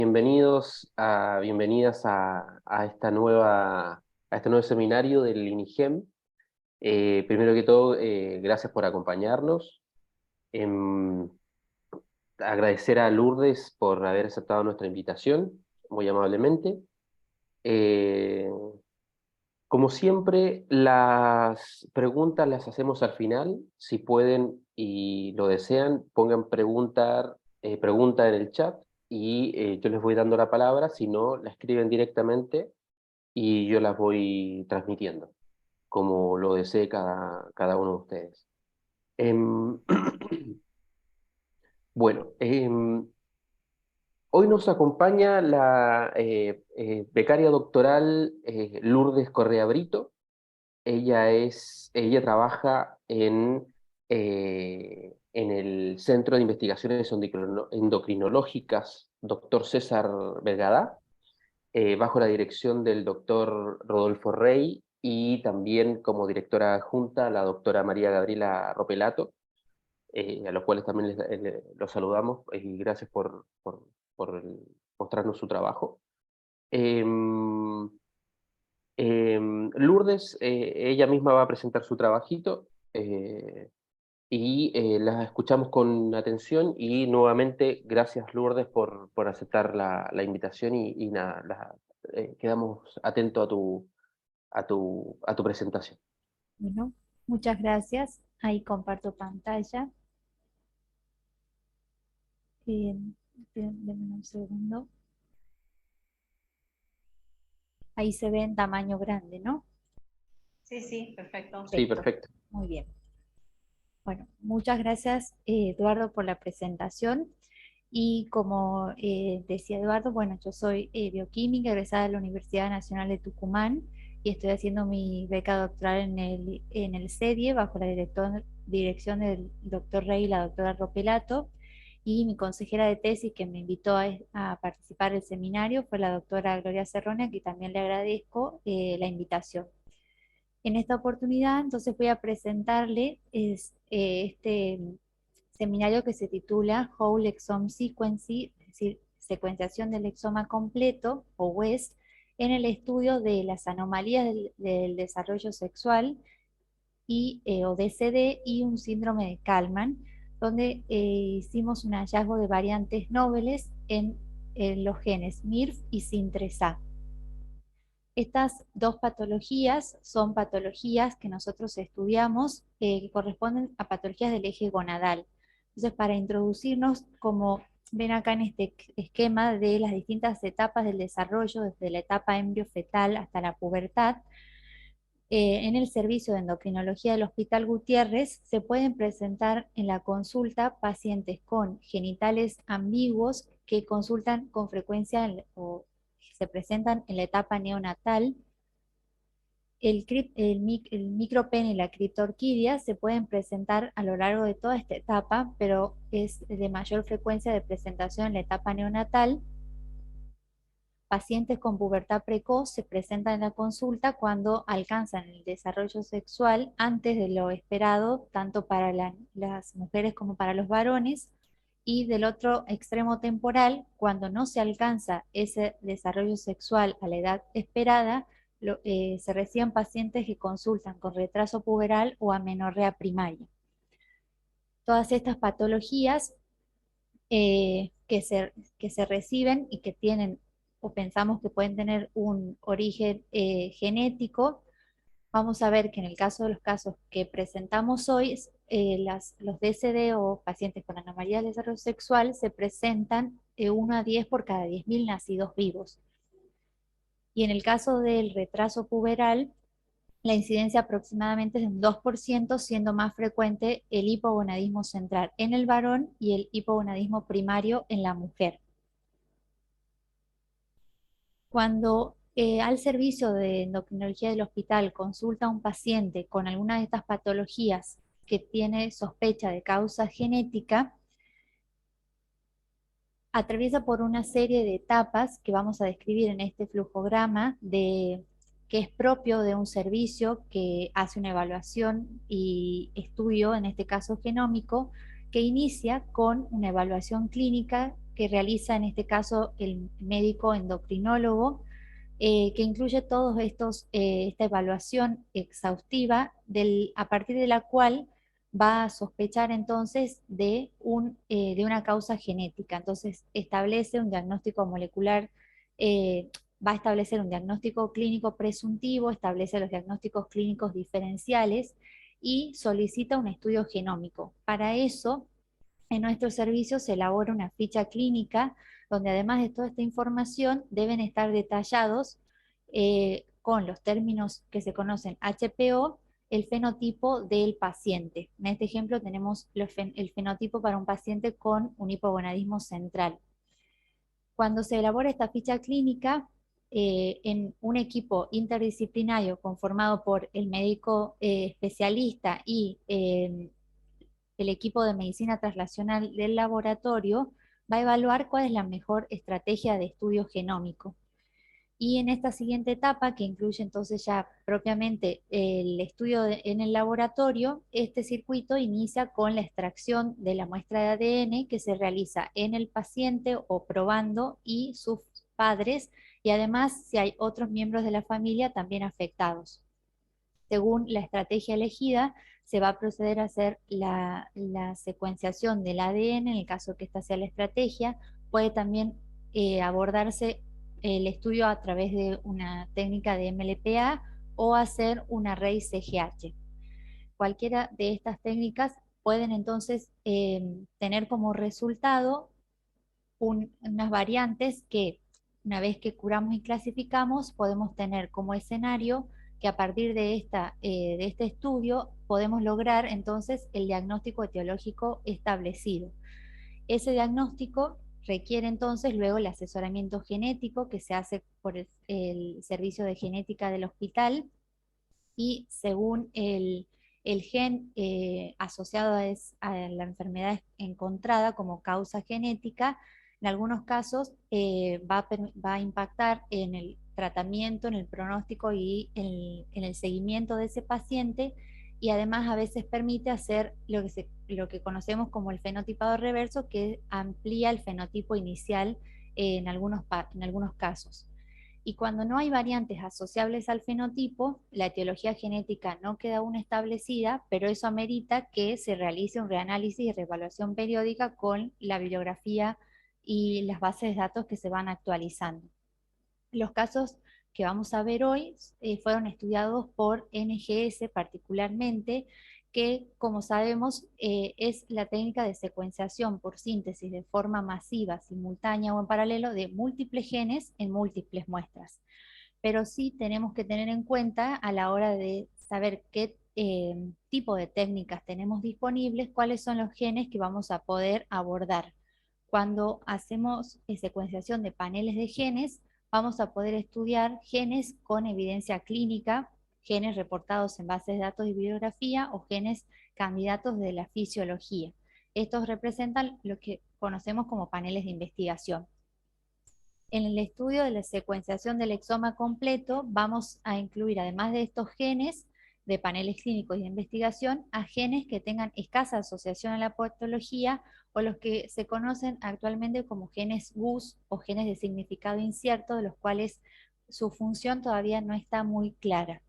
Bienvenidas a a este nuevo seminario del INIGEM. Primero que todo, gracias por acompañarnos. Em, Agradecer a Lourdes por haber aceptado nuestra invitación, muy amablemente. Eh, Como siempre, las preguntas las hacemos al final. Si pueden y lo desean, pongan pregunta en el chat y yo les voy dando la palabra. Si no, la escriben directamente y yo las voy transmitiendo, como lo desee cada uno de ustedes. Em, bueno, hoy nos acompaña la becaria doctoral Lourdes Correa Brito. Ella trabaja en el Centro de Investigaciones Endocrinológicas Dr. César Vergada, bajo la dirección del doctor Rodolfo Rey y también como directora adjunta la doctora María Gabriela Ropelato, a los cuales también los saludamos y gracias por mostrarnos su trabajo. Em, Lourdes, ella misma va a presentar su trabajito y la escuchamos con atención y nuevamente gracias Lourdes por aceptar la invitación y nada, quedamos atentos a tu presentación. Bueno, muchas gracias. Ahí comparto pantalla. Eh, Denme un segundo. Ahí se ve en tamaño grande, ¿no? Sí, sí, perfecto. Sí, Perfecto. perfecto. Muy bien. Bueno, muchas gracias, Eduardo, por la presentación. Y como decía Eduardo, bueno, yo soy bioquímica egresada de la Universidad Nacional de Tucumán y estoy haciendo mi beca doctoral en el CEDIE bajo la dirección del doctor Rey y la doctora Ropelato. Y mi consejera de tesis que me invitó a participar del seminario fue la doctora Gloria Cerrone, que también le agradezco la invitación. En esta oportunidad, entonces voy a presentarle este seminario que se titula Whole Exome Sequencing, es decir, secuenciación del exoma completo, o WES, en el estudio de las anomalías del desarrollo sexual o DCD y un síndrome de Kallmann, donde hicimos un hallazgo de variantes noveles en los genes MIRF y SIN3A. Estas dos patologías son patologías que nosotros estudiamos que corresponden a patologías del eje gonadal. Entonces, para introducirnos, como ven acá en este esquema de las distintas etapas del desarrollo, desde la etapa embriofetal hasta la pubertad, en el servicio de endocrinología del Hospital Gutiérrez se pueden presentar en la consulta pacientes con genitales ambiguos que consultan con frecuencia o se presentan en la etapa neonatal. El micropene y la criptorquidia se pueden presentar a lo largo de toda esta etapa, pero es de mayor frecuencia de presentación en la etapa neonatal. Pacientes con pubertad precoz se presentan en la consulta cuando alcanzan el desarrollo sexual antes de lo esperado, tanto para las mujeres como para los varones, y del otro extremo temporal, cuando no se alcanza ese desarrollo sexual a la edad esperada, se reciben pacientes que consultan con retraso puberal o amenorrea primaria. Todas estas patologías que se reciben y que tienen o pensamos que pueden tener un origen genético, vamos a ver que en el caso de los casos que presentamos hoy, los DCD o pacientes con anomalía del desarrollo sexual se presentan 1 a 10 por cada 10.000 nacidos vivos. Y en el caso del retraso puberal, la incidencia aproximadamente es de un 2%, siendo más frecuente el hipogonadismo central en el varón y el hipogonadismo primario en la mujer. Cuando al servicio de endocrinología del hospital consulta a un paciente con alguna de estas patologías que tiene sospecha de causa genética, atraviesa por una serie de etapas que vamos a describir en este flujograma que es propio de un servicio que hace una evaluación y estudio, en este caso genómico, que inicia con una evaluación clínica que realiza en este caso el médico endocrinólogo, que incluye todos estos, esta evaluación exhaustiva a partir de la cual va a sospechar entonces de una causa genética. Entonces establece un diagnóstico molecular, va a establecer un diagnóstico clínico presuntivo, establece los diagnósticos clínicos diferenciales y solicita un estudio genómico. Para eso, en nuestro servicio se elabora una ficha clínica donde además de toda esta información deben estar detallados con los términos que se conocen HPO, el fenotipo del paciente. En este ejemplo tenemos el fenotipo para un paciente con un hipogonadismo central. Cuando se elabora esta ficha clínica, en un equipo interdisciplinario conformado por el médico especialista y el equipo de medicina translacional del laboratorio, va a evaluar cuál es la mejor estrategia de estudio genómico. Y en esta siguiente etapa, que incluye entonces ya propiamente el estudio en el laboratorio, este circuito inicia con la extracción de la muestra de ADN que se realiza en el paciente o probando y sus padres, y además si hay otros miembros de la familia también afectados. Según la estrategia elegida, se va a proceder a hacer la secuenciación del ADN, en el caso que esta sea la estrategia. Puede también abordarse el estudio a través de una técnica de MLPA o hacer un array CGH. Cualquiera de estas técnicas pueden entonces tener como resultado unas variantes que, una vez que curamos y clasificamos, podemos tener como escenario que a partir de este estudio podemos lograr entonces el diagnóstico etiológico establecido. Ese diagnóstico requiere entonces luego el asesoramiento genético que se hace por el servicio de genética del hospital, y según el gen asociado a la enfermedad encontrada como causa genética, en algunos casos va a impactar en el tratamiento, en el pronóstico y en el seguimiento de ese paciente, y además a veces permite hacer lo que conocemos como el fenotipado reverso, que amplía el fenotipo inicial en algunos casos. Y cuando no hay variantes asociables al fenotipo, la etiología genética no queda aún establecida, pero eso amerita que se realice un reanálisis y reevaluación periódica con la bibliografía y las bases de datos que se van actualizando. Los casos que vamos a ver hoy fueron estudiados por NGS particularmente, que como sabemos es la técnica de secuenciación por síntesis de forma masiva, simultánea o en paralelo de múltiples genes en múltiples muestras. Pero sí tenemos que tener en cuenta a la hora de saber qué tipo de técnicas tenemos disponibles, cuáles son los genes que vamos a poder abordar. Cuando hacemos secuenciación de paneles de genes, vamos a poder estudiar genes con evidencia clínica, genes reportados en bases de datos y bibliografía o genes candidatos de la fisiología. Estos representan lo que conocemos como paneles de investigación. En el estudio de la secuenciación del exoma completo vamos a incluir, además de estos genes de paneles clínicos y de investigación, a genes que tengan escasa asociación a la patología o los que se conocen actualmente como genes GUS o genes de significado incierto, de los cuales su función todavía no está muy clara.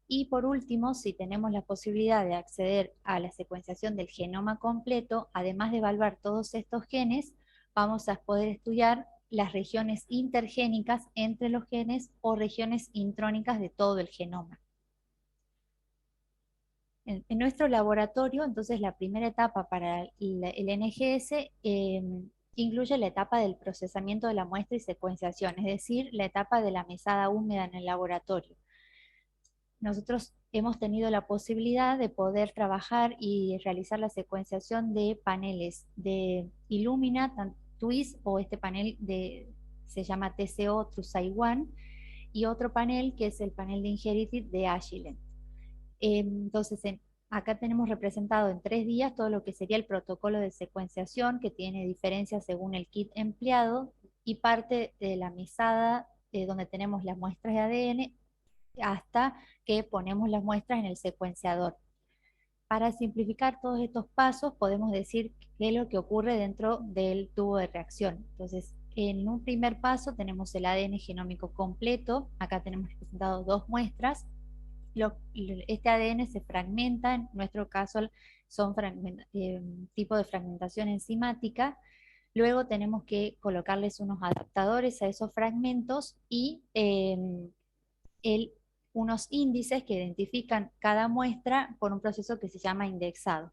Y por último, si tenemos la posibilidad de acceder a la secuenciación del genoma completo, además de evaluar todos estos genes, vamos a poder estudiar las regiones intergénicas entre los genes o regiones intrónicas de todo el genoma. En nuestro laboratorio, entonces, la primera etapa para el NGS incluye la etapa del procesamiento de la muestra y secuenciación, es decir, la etapa de la mesada húmeda en el laboratorio. Nosotros hemos tenido la posibilidad de poder trabajar y realizar la secuenciación de paneles de Illumina, TWIS, o este panel se llama TCO TruSci1, y otro panel que es el panel de Inherited de Agilent. Entonces, acá tenemos representado en 3 días todo lo que sería el protocolo de secuenciación, que tiene diferencias según el kit empleado, y parte de la mesada donde tenemos las muestras de ADN hasta que ponemos las muestras en el secuenciador. Para simplificar todos estos pasos, podemos decir qué es lo que ocurre dentro del tubo de reacción. Entonces, en un primer paso tenemos el ADN genómico completo. Acá tenemos representado 2 muestras. Este ADN se fragmenta, en nuestro caso son tipo de fragmentación enzimática. Luego tenemos que colocarles unos adaptadores a esos fragmentos y unos índices que identifican cada muestra por un proceso que se llama indexado.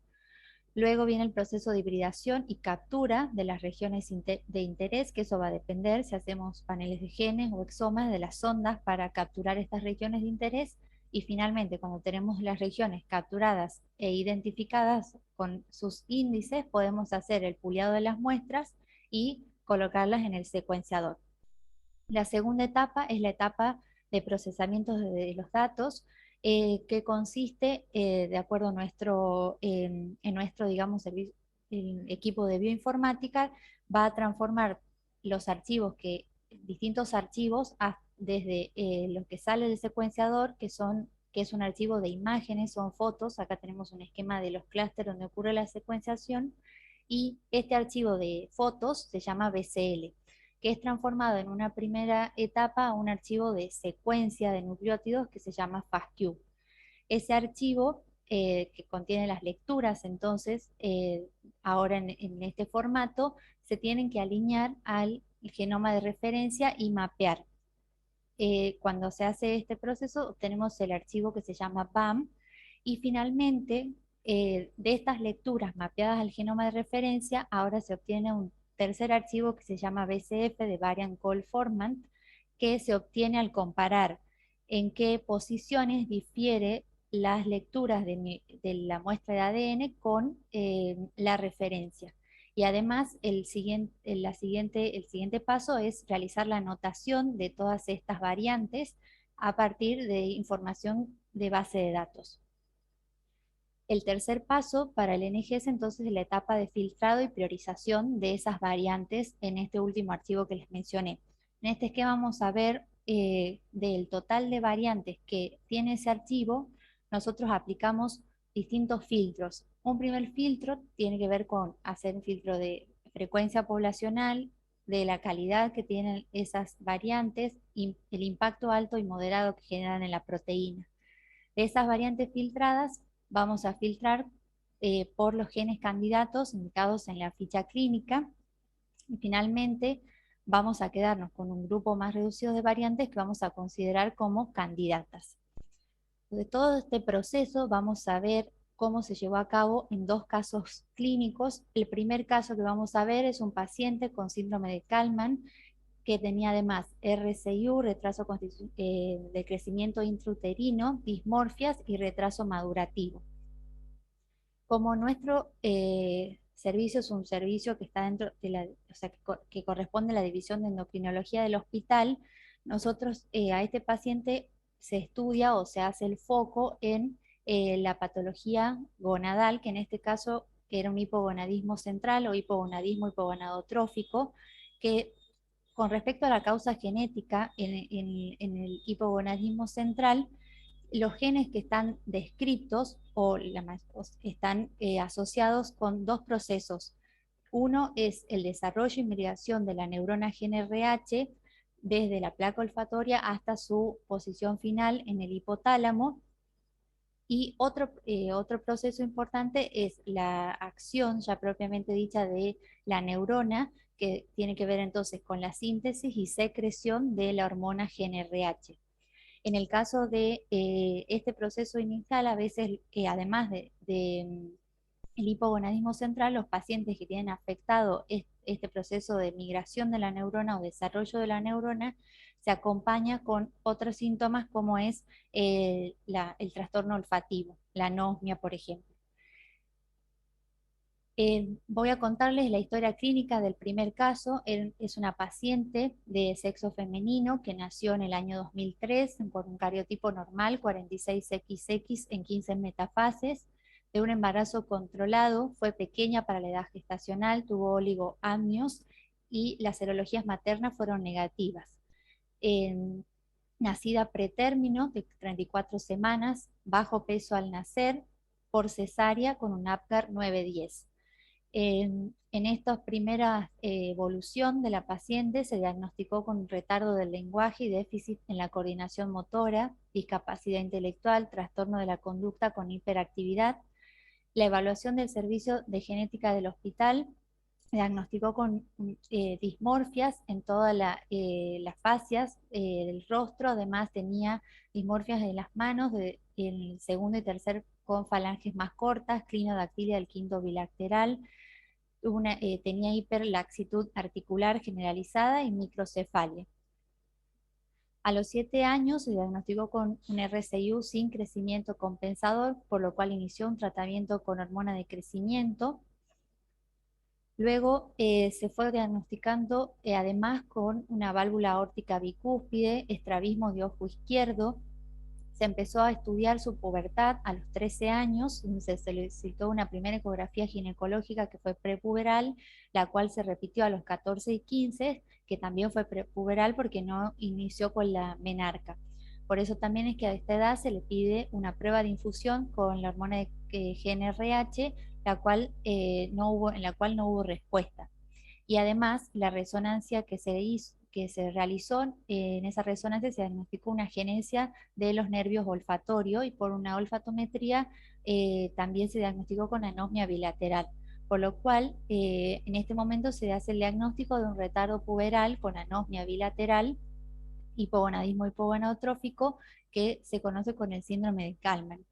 Luego viene el proceso de hibridación y captura de las regiones de interés, que eso va a depender si hacemos paneles de genes o exomas de las sondas para capturar estas regiones de interés. Y finalmente, cuando tenemos las regiones capturadas e identificadas con sus índices, podemos hacer el puliado de las muestras y colocarlas en el secuenciador. La segunda etapa es la etapa de procesamiento de los datos, que consiste, de acuerdo a en nuestro digamos, el equipo de bioinformática, va a transformar los archivos, distintos archivos, desde lo que sale del secuenciador, que es un archivo de imágenes, son fotos. Acá tenemos un esquema de los clústeres donde ocurre la secuenciación, y este archivo de fotos se llama BCL, que es transformado en una primera etapa a un archivo de secuencia de nucleótidos que se llama FASTQ. Ese archivo, que contiene las lecturas, entonces, ahora en este formato, se tienen que alinear al genoma de referencia y mapear. Cuando se hace este proceso, obtenemos el archivo que se llama BAM, y finalmente, de estas lecturas mapeadas al genoma de referencia, ahora se obtiene un tercer archivo que se llama BCF, de Variant Call Format, que se obtiene al comparar en qué posiciones difiere las lecturas de la muestra de ADN con la referencia. Y además el siguiente paso es realizar la anotación de todas estas variantes a partir de información de base de datos. El tercer paso para el NGS entonces es la etapa de filtrado y priorización de esas variantes en este último archivo que les mencioné. En este esquema vamos a ver del total de variantes que tiene ese archivo, nosotros aplicamos distintos filtros. Un primer filtro tiene que ver con hacer un filtro de frecuencia poblacional, de la calidad que tienen esas variantes y el impacto alto y moderado que generan en la proteína. De esas variantes filtradas, vamos a filtrar por los genes candidatos indicados en la ficha clínica, y finalmente vamos a quedarnos con un grupo más reducido de variantes que vamos a considerar como candidatas. De todo este proceso vamos a ver cómo se llevó a cabo en 2 casos clínicos. El primer caso que vamos a ver es un paciente con síndrome de Kallmann, que tenía además RCIU, retraso de crecimiento intrauterino, dismorfias y retraso madurativo. Como nuestro servicio es un servicio que está dentro de que corresponde a la división de endocrinología del hospital, nosotros a este paciente se estudia o se hace el foco en la patología gonadal, que en este caso era un hipogonadismo central o hipogonadismo hipogonadotrófico, que con respecto a la causa genética en el hipogonadismo central, los genes que están descritos están asociados con 2 procesos. Uno es el desarrollo y migración de la neurona GNRH desde la placa olfatoria hasta su posición final en el hipotálamo. Y otro proceso importante es la acción ya propiamente dicha de la neurona, que tiene que ver entonces con la síntesis y secreción de la hormona GNRH. En el caso de este proceso inicial, a veces, además el hipogonadismo central, los pacientes que tienen afectado este proceso de migración de la neurona o desarrollo de la neurona, se acompaña con otros síntomas como es el trastorno olfativo, la anosmia, por ejemplo. Voy a contarles la historia clínica del primer caso. Es una paciente de sexo femenino que nació en el año 2003 por un cariotipo normal, 46XX en 15 metafases, de un embarazo controlado, fue pequeña para la edad gestacional, tuvo oligoamnios y las serologías maternas fueron negativas. Nacida pretérmino de 34 semanas, bajo peso al nacer, por cesárea con un APGAR 910. En esta primera evolución de la paciente se diagnosticó con un retardo del lenguaje y déficit en la coordinación motora, discapacidad intelectual, trastorno de la conducta con hiperactividad. La evaluación del servicio de genética del hospital diagnosticó con dismorfias en todas las fascias del rostro. Además tenía dismorfias de las manos, en el segundo y tercer con falanges más cortas, clinodactilia del quinto bilateral. Tenía hiperlaxitud articular generalizada y microcefalia. A los 7 años se diagnosticó con un RCIU sin crecimiento compensador, por lo cual inició un tratamiento con hormona de crecimiento. Luego se fue diagnosticando además con una válvula aórtica bicúspide, estrabismo de ojo izquierdo. Se empezó a estudiar su pubertad a los 13 años, se solicitó una primera ecografía ginecológica que fue prepuberal, la cual se repitió a los 14 y 15, que también fue prepuberal porque no inició con la menarca. Por eso también es que a esta edad se le pide una prueba de infusión con la hormona de GnRH, en la cual no hubo respuesta. Y además la resonancia que se realizó, en esa resonancia se diagnosticó una agenesia de los nervios olfatorios, y por una olfatometría también se diagnosticó con anosmia bilateral, por lo cual en este momento se hace el diagnóstico de un retardo puberal con anosmia bilateral, hipogonadismo hipogonadotrófico, que se conoce con el síndrome de Kallmann.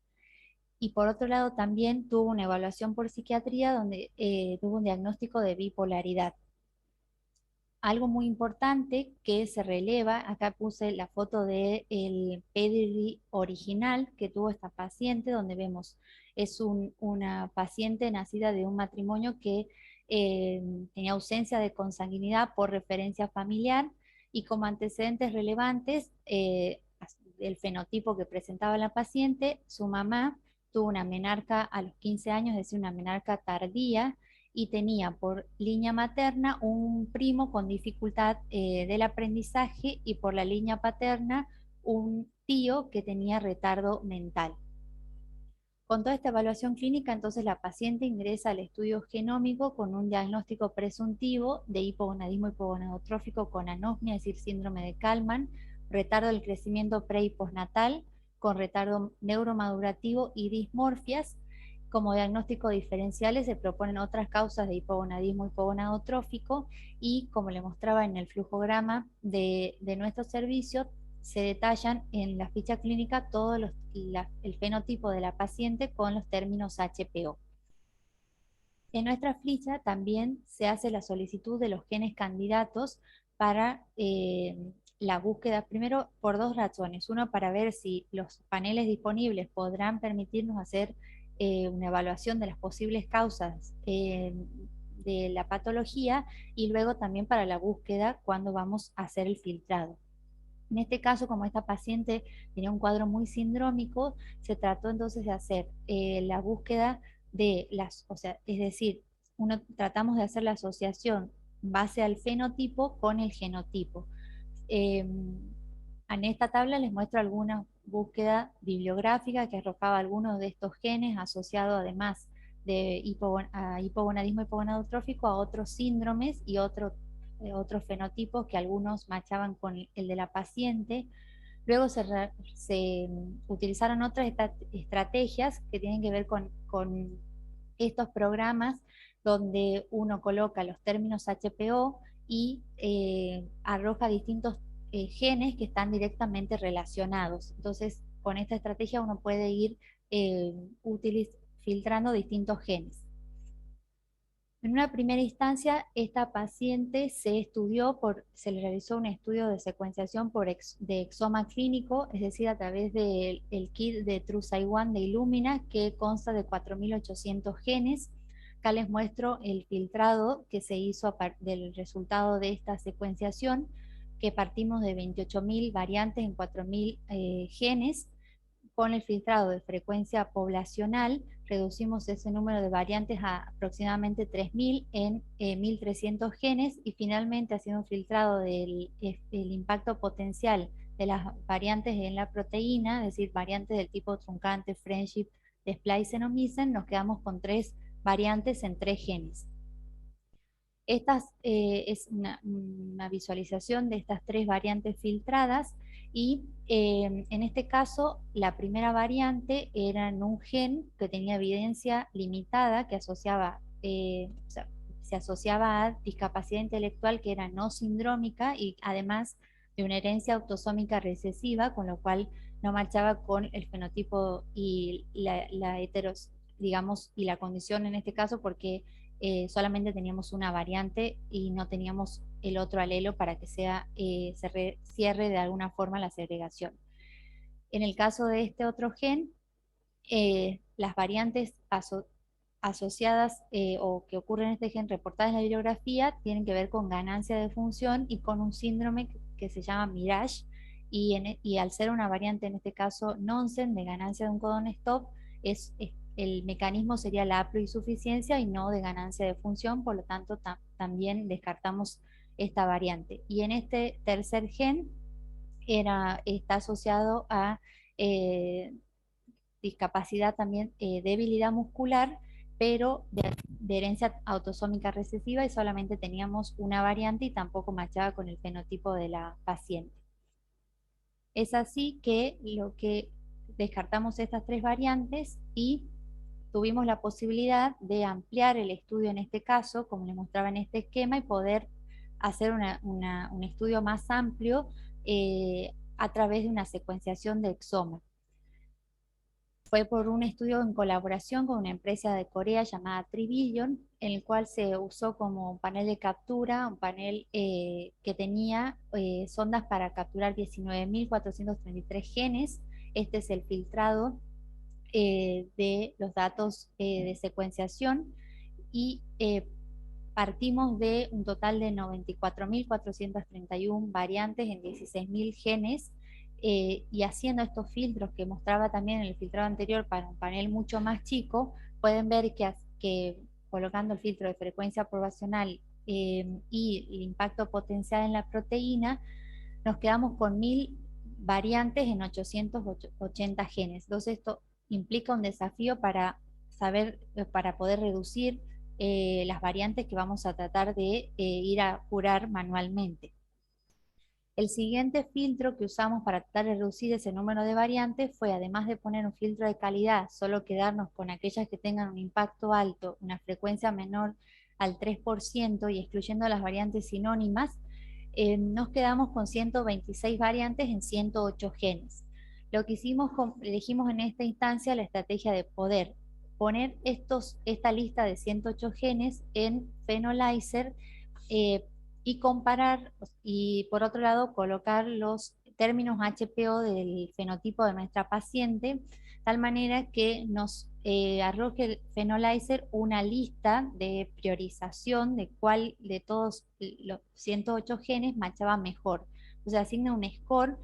Y por otro lado también tuvo una evaluación por psiquiatría donde tuvo un diagnóstico de bipolaridad. Algo muy importante que se releva, acá puse la foto del pedigree original que tuvo esta paciente, donde vemos, es una paciente nacida de un matrimonio que tenía ausencia de consanguinidad por referencia familiar, y como antecedentes relevantes, el fenotipo que presentaba la paciente, su mamá tuvo una menarca a los 15 años, es decir, una menarca tardía, y tenía por línea materna un primo con dificultad del aprendizaje, y por la línea paterna un tío que tenía retardo mental. Con toda esta evaluación clínica, entonces la paciente ingresa al estudio genómico con un diagnóstico presuntivo de hipogonadismo hipogonadotrófico con anosmia, es decir, síndrome de Kallmann, retardo del crecimiento pre y postnatal, con retardo neuromadurativo y dismorfias. Como diagnóstico diferenciales se proponen otras causas de hipogonadismo hipogonadotrófico, y como le mostraba en el flujograma de nuestro servicio, se detallan en la ficha clínica todo el fenotipo de la paciente con los términos HPO. En nuestra ficha también se hace la solicitud de los genes candidatos para la búsqueda, primero por dos razones. Uno, para ver si los paneles disponibles podrán permitirnos hacer una evaluación de las posibles causas de la patología, y luego también para la búsqueda cuando vamos a hacer el filtrado. En este caso, como esta paciente tenía un cuadro muy sindrómico, se trató entonces de hacer la búsqueda de es decir, tratamos de hacer la asociación base al fenotipo con el genotipo. En esta tabla les muestro alguna búsqueda bibliográfica que arrojaba algunos de estos genes asociados, además de hipogonadismo hipogonadotrófico, a otros síndromes y otros fenotipos que algunos machaban con el de la paciente. Luego se utilizaron otras estrategias que tienen que ver con estos programas, donde uno coloca los términos HPO y arroja distintos genes que están directamente relacionados. Entonces, con esta estrategia uno puede ir filtrando distintos genes. En una primera instancia, esta paciente se le realizó un estudio de secuenciación de exoma clínico, es decir, a través del kit de TruSci1 de Illumina, que consta de 4.800 genes. Acá les muestro el filtrado que se hizo del resultado de esta secuenciación, que partimos de 28.000 variantes en 4.000 genes. Con el filtrado de frecuencia poblacional, reducimos ese número de variantes a aproximadamente 3.000 en 1.300 genes, y finalmente, haciendo un filtrado del impacto potencial de las variantes en la proteína, es decir, variantes del tipo truncante, friendship, de splicen o misen, nos quedamos con 3 variantes en 3 genes. Esta es una visualización de estas 3 variantes filtradas y en este caso la primera variante era en un gen que tenía evidencia limitada que asociaba, o sea, se asociaba a discapacidad intelectual que era no sindrómica y además de una herencia autosómica recesiva, con lo cual no marchaba con el fenotipo y la heteros, digamos, y la condición en este caso porque solamente teníamos una variante y no teníamos el otro alelo para que se cierre de alguna forma la segregación. En el caso de este otro gen, las variantes asociadas o que ocurren en este gen reportadas en la bibliografía tienen que ver con ganancia de función y con un síndrome que se llama Mirage, y al ser una variante en este caso nonsense de ganancia de un codón stop, el mecanismo sería la haploinsuficiencia y no de ganancia de función, por lo tanto también descartamos esta variante. Y en este tercer gen está asociado a discapacidad también, debilidad muscular, pero de herencia autosómica recesiva y solamente teníamos una variante y tampoco machaba con el fenotipo de la paciente. Es así que descartamos estas 3 variantes y tuvimos la posibilidad de ampliar el estudio en este caso, como les mostraba en este esquema, y poder hacer un estudio más amplio a través de una secuenciación de exoma. Fue por un estudio en colaboración con una empresa de Corea llamada Trivillion, en el cual se usó como panel de captura, un panel que tenía sondas para capturar 19.433 genes. Este es el filtrado de los datos de secuenciación y partimos de un total de 94.431 variantes en 16.000 genes, y haciendo estos filtros que mostraba también en el filtrado anterior para un panel mucho más chico, pueden ver que colocando el filtro de frecuencia poblacional y el impacto potencial en la proteína, nos quedamos con 1.000 variantes en 880 genes. Entonces esto implica un desafío para para poder reducir las variantes que vamos a tratar de ir a curar manualmente. El siguiente filtro que usamos para tratar de reducir ese número de variantes fue, además de poner un filtro de calidad, solo quedarnos con aquellas que tengan un impacto alto, una frecuencia menor al 3% y excluyendo las variantes sinónimas, nos quedamos con 126 variantes en 108 genes. Lo que elegimos en esta instancia la estrategia de poder poner esta lista de 108 genes en Phenalyzer y comparar, y por otro lado colocar los términos HPO del fenotipo de nuestra paciente, tal manera que nos arroje el Phenalyzer una lista de priorización de cuál de todos los 108 genes machaba mejor. O sea, asigna un score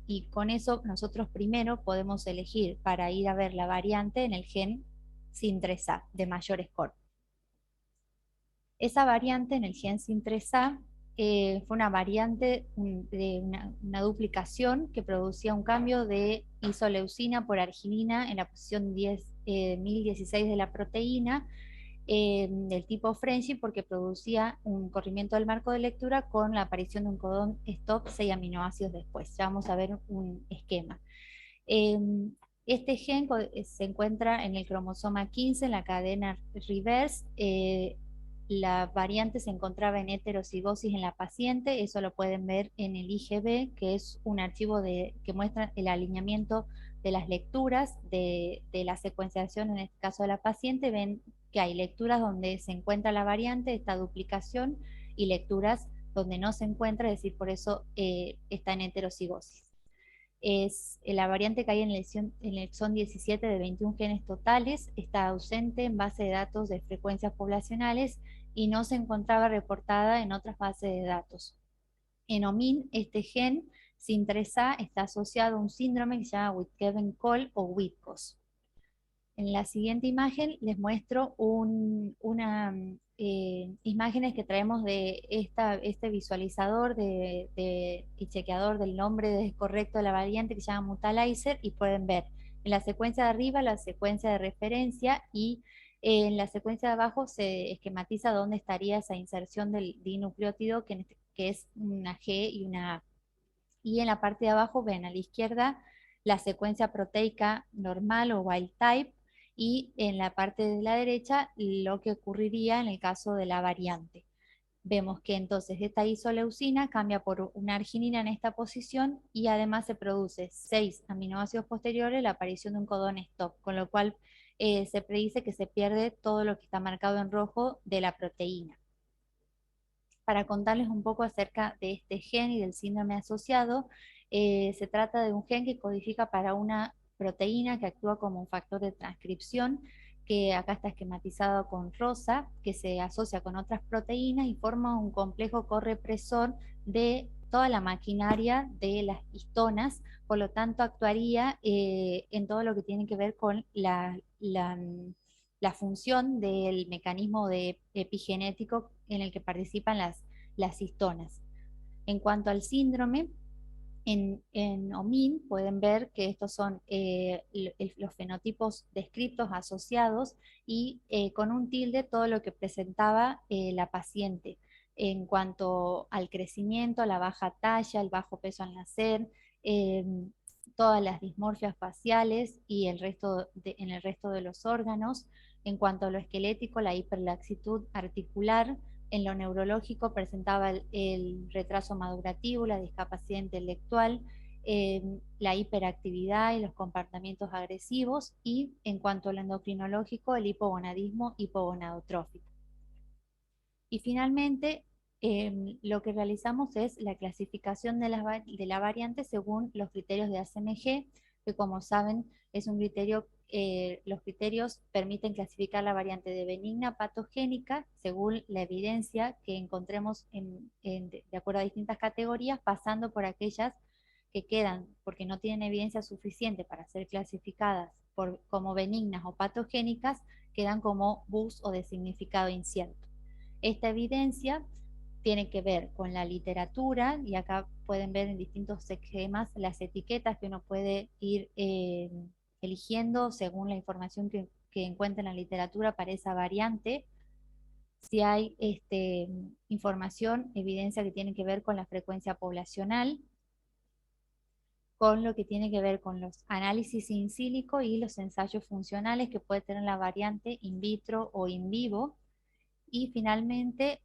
y con eso nosotros primero podemos elegir para ir a ver la variante en el gen SIN3A de mayor score. Esa variante en el gen SIN3A fue una variante de una duplicación que producía un cambio de isoleucina por arginina en la posición 1016 de la proteína del tipo Frenchy, porque producía un corrimiento del marco de lectura con la aparición de un codón stop 6 aminoácidos después. Ya vamos a ver un esquema. Este gen se encuentra en el cromosoma 15, en la cadena reverse. La variante se encontraba en heterocigosis en la paciente, eso lo pueden ver en el IgB, que es un archivo que muestra el alineamiento de las lecturas de la secuenciación, en este caso de la paciente. Ven que hay lecturas donde se encuentra la variante, esta duplicación, y lecturas donde no se encuentra, es decir, por eso está en heterocigosis. Es la variante que hay en el exón 17 de 21 genes totales, está ausente en base de datos de frecuencias poblacionales y no se encontraba reportada en otras bases de datos. En OMIN, este gen SIN3A está asociado a un síndrome que se llama Wittgen-Kohl o WITCOS. En la siguiente imagen les muestro imágenes que traemos de este visualizador y chequeador del nombre correcto de la variante que se llama Mutalizer, y pueden ver En la secuencia de arriba, la secuencia de referencia, y en la secuencia de abajo se esquematiza dónde estaría esa inserción del dinucleótido, que es una G y una A. Y en la parte de abajo ven a la izquierda la secuencia proteica normal o wild type, y en la parte de la derecha lo que ocurriría en el caso de la variante. Vemos que entonces esta isoleucina cambia por una arginina en esta posición, y además se produce 6 aminoácidos posteriores la aparición de un codón stop, con lo cual se predice que se pierde todo lo que está marcado en rojo de la proteína. Para contarles un poco acerca de este gen y del síndrome asociado, se trata de un gen que codifica para una proteína que actúa como un factor de transcripción, que acá está esquematizado con rosa, que se asocia con otras proteínas y forma un complejo correpresor de toda la maquinaria de las histonas. Por lo tanto actuaría en todo lo que tiene que ver con la función del mecanismo epigenético en el que participan las histonas. En cuanto al síndrome, en OMIN pueden ver que estos son los fenotipos descritos asociados, y con un tilde todo lo que presentaba la paciente en cuanto al crecimiento, la baja talla, el bajo peso al nacer, eh, todas las dismorfias faciales y en el resto de los órganos. En cuanto a lo esquelético, la hiperlaxitud articular. En lo neurológico presentaba el retraso madurativo, la discapacidad intelectual, la hiperactividad y los comportamientos agresivos, y en cuanto al endocrinológico, el hipogonadismo hipogonadotrófico. Y finalmente, lo que realizamos es la clasificación de la variante según los criterios de ACMG, que como saben es un criterio, los criterios permiten clasificar la variante de benigna a patogénica según la evidencia que encontremos de acuerdo a distintas categorías, pasando por aquellas que quedan porque no tienen evidencia suficiente para ser clasificadas como benignas o patogénicas, quedan como BUS o de significado incierto. Esta evidencia tiene que ver con la literatura, y acá pueden ver en distintos esquemas las etiquetas que uno puede ir eligiendo según la información que encuentra en la literatura para esa variante. Si hay información, evidencia que tiene que ver con la frecuencia poblacional, con lo que tiene que ver con los análisis in silico y los ensayos funcionales que puede tener la variante in vitro o in vivo. Y finalmente,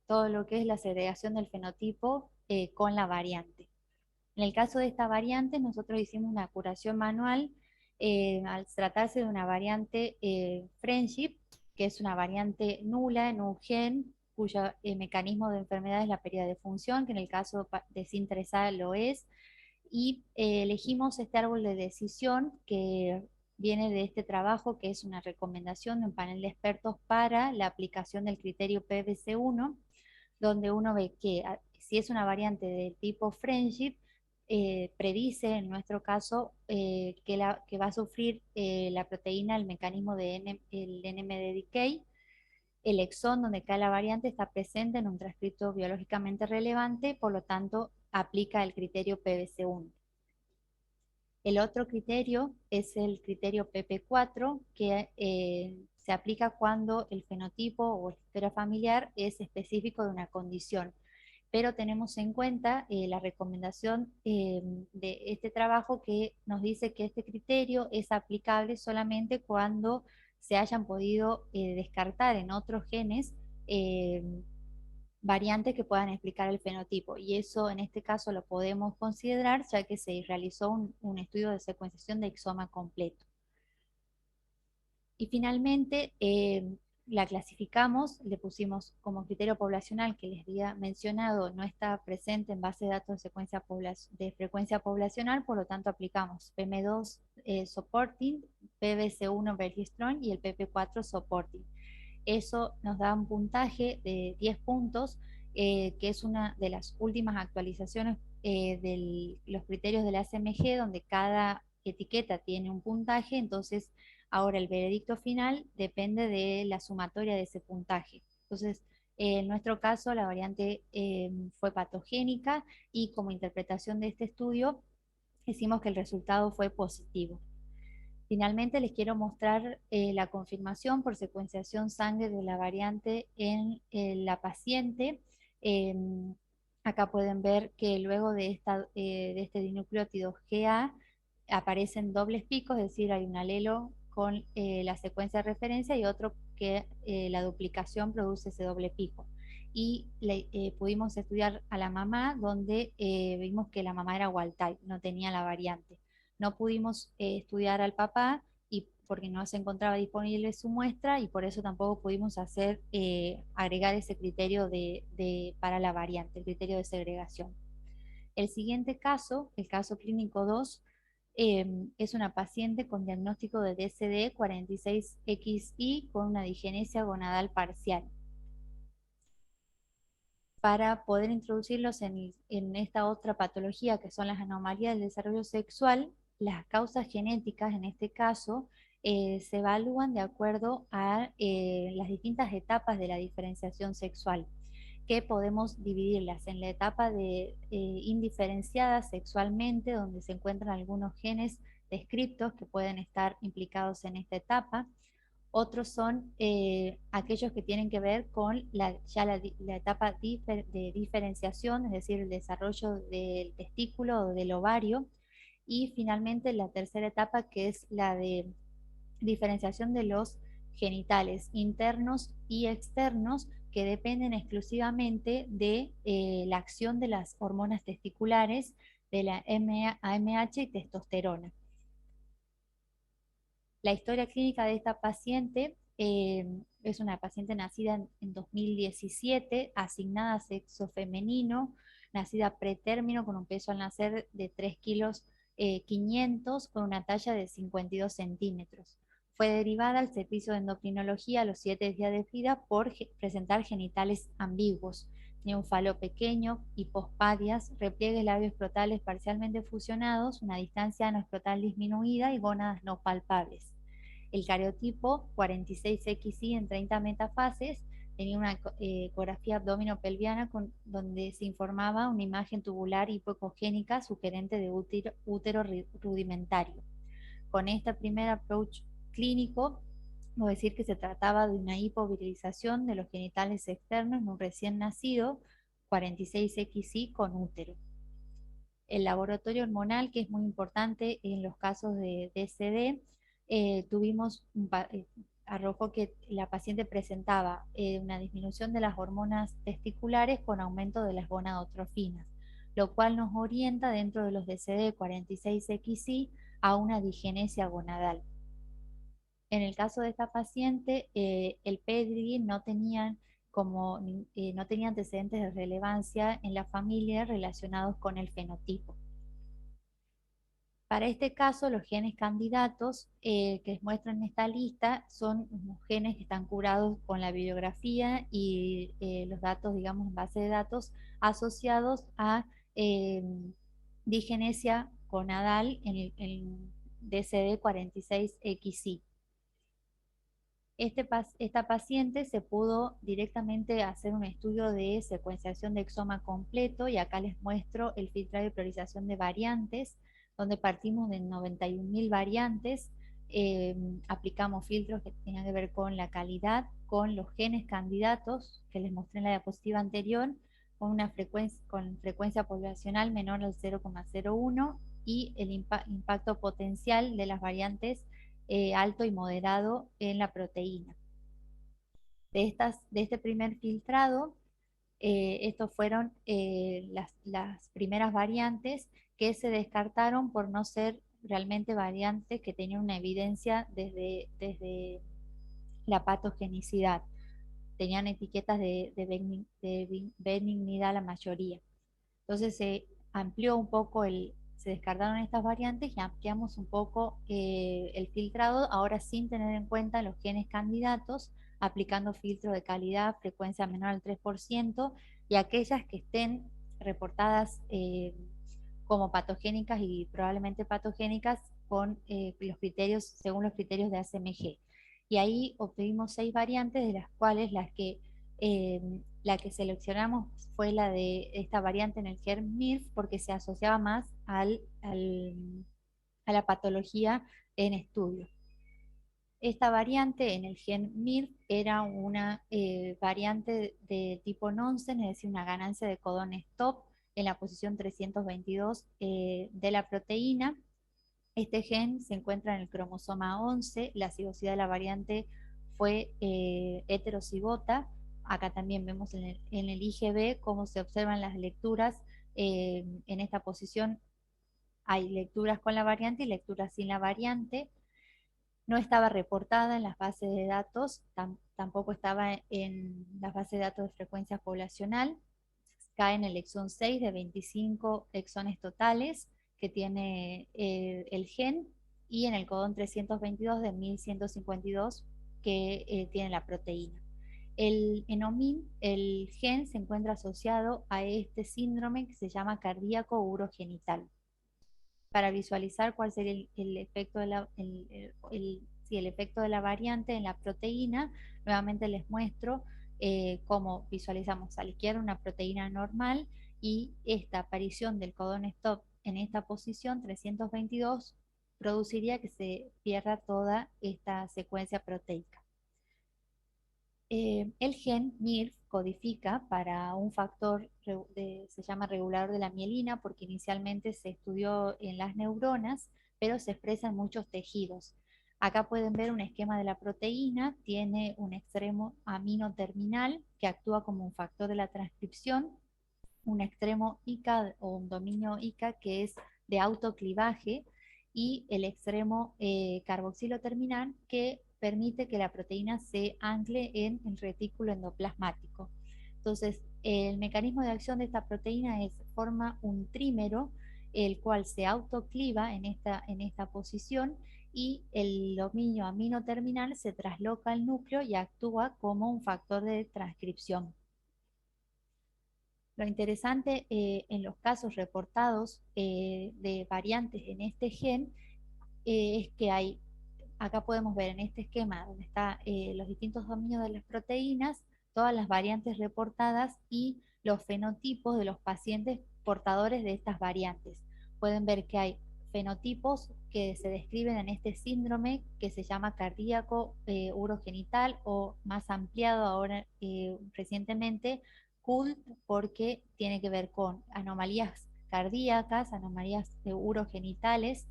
todo lo que es la segregación del fenotipo con la variante. En el caso de esta variante, nosotros hicimos una curación manual al tratarse de una variante Friendship, que es una variante nula en un gen cuyo mecanismo de enfermedad es la pérdida de función, que en el caso de Sinteresa lo es. Y elegimos este árbol de decisión que viene de este trabajo, que es una recomendación de un panel de expertos para la aplicación del criterio PBC1, donde uno ve que si es una variante del tipo Friendship, predice en nuestro caso que va a sufrir la proteína, el mecanismo de el NMDK. El exón donde cae la variante está presente en un transcrito biológicamente relevante, por lo tanto aplica el criterio PBC1. El otro criterio es el criterio PP4, que se aplica cuando el fenotipo o la historia familiar es específico de una condición. Pero tenemos en cuenta la recomendación de este trabajo, que nos dice que este criterio es aplicable solamente cuando se hayan podido descartar en otros genes variantes que puedan explicar el fenotipo, y eso en este caso lo podemos considerar ya que se realizó un estudio de secuenciación de exoma completo. Y finalmente la clasificamos, le pusimos como criterio poblacional, que les había mencionado no está presente en base de datos de frecuencia poblacional, por lo tanto aplicamos PM2 supporting, PBC1 very strong y el PP4 supporting. Eso nos da un puntaje de 10 puntos, que es una de las últimas actualizaciones de los criterios de la ACMG, donde cada etiqueta tiene un puntaje. Entonces ahora el veredicto final depende de la sumatoria de ese puntaje. Entonces, en nuestro caso, la variante fue patogénica, y como interpretación de este estudio, hicimos que el resultado fue positivo. Finalmente les quiero mostrar la confirmación por secuenciación sangre de la variante en la paciente. Eh, Acá pueden ver que luego de este dinucleótido GA aparecen dobles picos, es decir, hay un alelo con la secuencia de referencia y otro que la duplicación produce ese doble pico. Y pudimos estudiar a la mamá, donde vimos que la mamá era wild type, no tenía la variante. No pudimos estudiar al papá y porque no se encontraba disponible su muestra y por eso tampoco pudimos hacer, agregar ese criterio para la variante, el criterio de segregación. El siguiente caso, el caso clínico 2, es una paciente con diagnóstico de DSD 46XI con una digenesia gonadal parcial. Para poder introducirlos en esta otra patología que son las anomalías del desarrollo sexual, las causas genéticas en este caso se evalúan de acuerdo a las distintas etapas de la diferenciación sexual, que podemos dividirlas en la etapa de indiferenciada sexualmente, donde se encuentran algunos genes descriptos que pueden estar implicados en esta etapa. Otros son aquellos que tienen que ver con la etapa de diferenciación, es decir, el desarrollo del testículo o del ovario. Y finalmente la tercera etapa, que es la de diferenciación de los genitales internos y externos, que dependen exclusivamente de la acción de las hormonas testiculares, de la AMH y testosterona. La historia clínica de esta paciente es una paciente nacida en 2017, asignada a sexo femenino, nacida pretérmino con un peso al nacer de 3 kilos 500 con una talla de 52 centímetros. Fue derivada al servicio de endocrinología a los 7 días de vida por presentar genitales ambiguos. Tenía un falo pequeño, hipospadias, repliegues labioescrotales parcialmente fusionados, una distancia anoescrotal disminuida y gónadas no palpables. El cariotipo 46XI en 30 metafases tenía una ecografía abdominopelviana donde se informaba una imagen tubular hipoecogénica sugerente de útero rudimentario. Con este primer approach clínico, voy a decir que se trataba de una hipovirilización de los genitales externos en un recién nacido 46XI con útero. El laboratorio hormonal, que es muy importante en los casos de DSD, arrojó que la paciente presentaba una disminución de las hormonas testiculares con aumento de las gonadotrofinas, lo cual nos orienta dentro de los DSD 46XI a una digenesia gonadal. En el caso de esta paciente, el pedigree no tenía antecedentes de relevancia en la familia relacionados con el fenotipo. Para este caso, los genes candidatos que muestran en esta lista son unos genes que están curados con la bibliografía y los datos, digamos, en base de datos asociados a digenesia gonadal en el DSD 46XI. Esta paciente se pudo directamente hacer un estudio de secuenciación de exoma completo y acá les muestro el filtrado y priorización de variantes, donde partimos de 91.000 variantes, aplicamos filtros que tenían que ver con la calidad, con los genes candidatos que les mostré en la diapositiva anterior, con frecuencia poblacional menor al 0,01 y el impacto potencial de las variantes alto y moderado en la proteína. De este primer filtrado, estos fueron las primeras variantes que se descartaron por no ser realmente variantes que tenían una evidencia desde la patogenicidad. Tenían etiquetas de benignidad la mayoría. Entonces se amplió un poco se descartaron estas variantes y ampliamos un poco el filtrado, ahora sin tener en cuenta los genes candidatos, aplicando filtro de calidad, frecuencia menor al 3%, y aquellas que estén reportadas como patogénicas y probablemente patogénicas con según los criterios de ACMG. Y ahí obtuvimos 6 variantes, de las cuales las que La que seleccionamos fue la de esta variante en el gen MIRF porque se asociaba más a la patología en estudio. Esta variante en el gen MIRF era una variante de tipo nonsense, es decir, una ganancia de codón stop en la posición 322 de la proteína. Este gen se encuentra en el cromosoma 11, la cigosidad de la variante fue heterocigota. Acá también vemos en el IgB cómo se observan las lecturas. En esta posición hay lecturas con la variante y lecturas sin la variante. No estaba reportada en las bases de datos, tampoco estaba en las bases de datos de frecuencia poblacional. Cae en el exón 6 de 25 exones totales que tiene el gen, y en el codón 322 de 1152 que tiene la proteína. En OMIN, el gen se encuentra asociado a este síndrome que se llama cardíaco urogenital. Para visualizar cuál sería el efecto de el efecto de la variante en la proteína, nuevamente les muestro cómo visualizamos a la izquierda una proteína normal, y esta aparición del codón stop en esta posición 322 produciría que se pierda toda esta secuencia proteica. El gen MIRF codifica para un factor, se llama regulador de la mielina, porque inicialmente se estudió en las neuronas, pero se expresa en muchos tejidos. Acá pueden ver un esquema de la proteína, tiene un extremo amino terminal que actúa como un factor de la transcripción, un extremo ICA o un dominio ICA que es de autoclivaje, y el extremo carboxilo terminal que permite que la proteína se ancle en el retículo endoplasmático. Entonces, el mecanismo de acción de esta proteína forma un trímero, el cual se autocliva en esta posición, y el dominio amino terminal se trasloca al núcleo y actúa como un factor de transcripción. Lo interesante en los casos reportados de variantes en este gen es que hay, acá podemos ver en este esquema donde están los distintos dominios de las proteínas, todas las variantes reportadas y los fenotipos de los pacientes portadores de estas variantes. Pueden ver que hay fenotipos que se describen en este síndrome que se llama cardíaco urogenital, o más ampliado ahora recientemente, CULT, porque tiene que ver con anomalías cardíacas, anomalías urogenitales,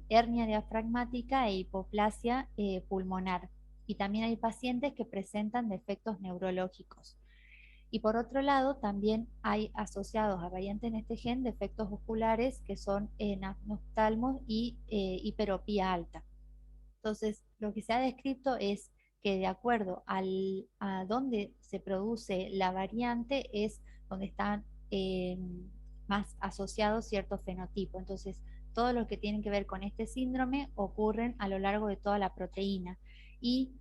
hernia diafragmática e hipoplasia pulmonar. Y también hay pacientes que presentan defectos neurológicos. Y por otro lado, también hay asociados a variantes en este gen defectos oculares que son naftalmos y hiperopía alta. Entonces, lo que se ha descrito es que de acuerdo a dónde se produce la variante es donde están más asociados ciertos fenotipos. Entonces, todo lo que tiene que ver con este síndrome ocurren a lo largo de toda la proteína. Y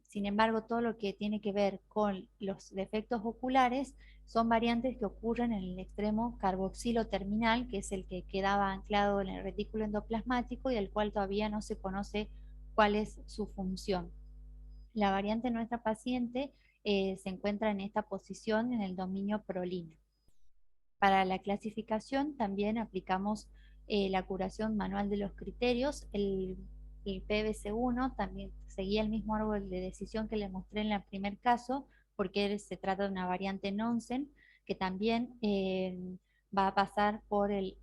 sin embargo, todo lo que tiene que ver con los defectos oculares son variantes que ocurren en el extremo carboxilo terminal, que es el que quedaba anclado en el retículo endoplasmático y el cual todavía no se conoce cuál es su función. La variante de nuestra paciente se encuentra en esta posición en el dominio prolina. Para la clasificación también aplicamos la curación manual de los criterios. El PBC1 también seguía el mismo árbol de decisión que les mostré en el primer caso, porque se trata de una variante nonsense que también va a pasar por el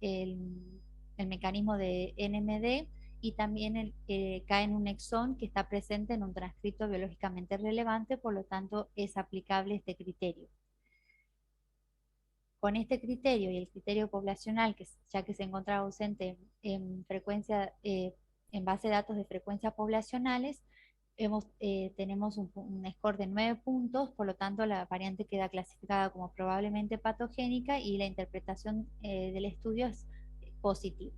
mecanismo de NMD, y también cae en un exón que está presente en un transcripto biológicamente relevante, por lo tanto es aplicable este criterio. Con este criterio y el criterio poblacional, ya que se encontraba ausente en frecuencia, en base de datos de frecuencias poblacionales, tenemos un score de 9 puntos, por lo tanto la variante queda clasificada como probablemente patogénica y la interpretación del estudio es positiva.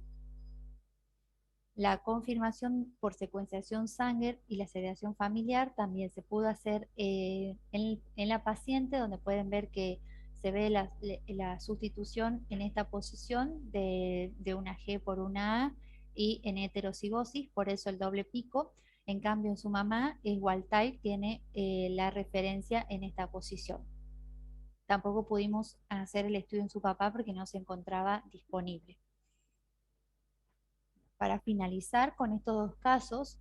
La confirmación por secuenciación Sanger y la segregación familiar también se pudo hacer en la paciente, donde pueden ver que se ve la sustitución en esta posición de una G por una A y en heterocigosis, por eso el doble pico. En cambio, en su mamá, el wild type tiene la referencia en esta posición. Tampoco pudimos hacer el estudio en su papá porque no se encontraba disponible. Para finalizar con estos dos casos,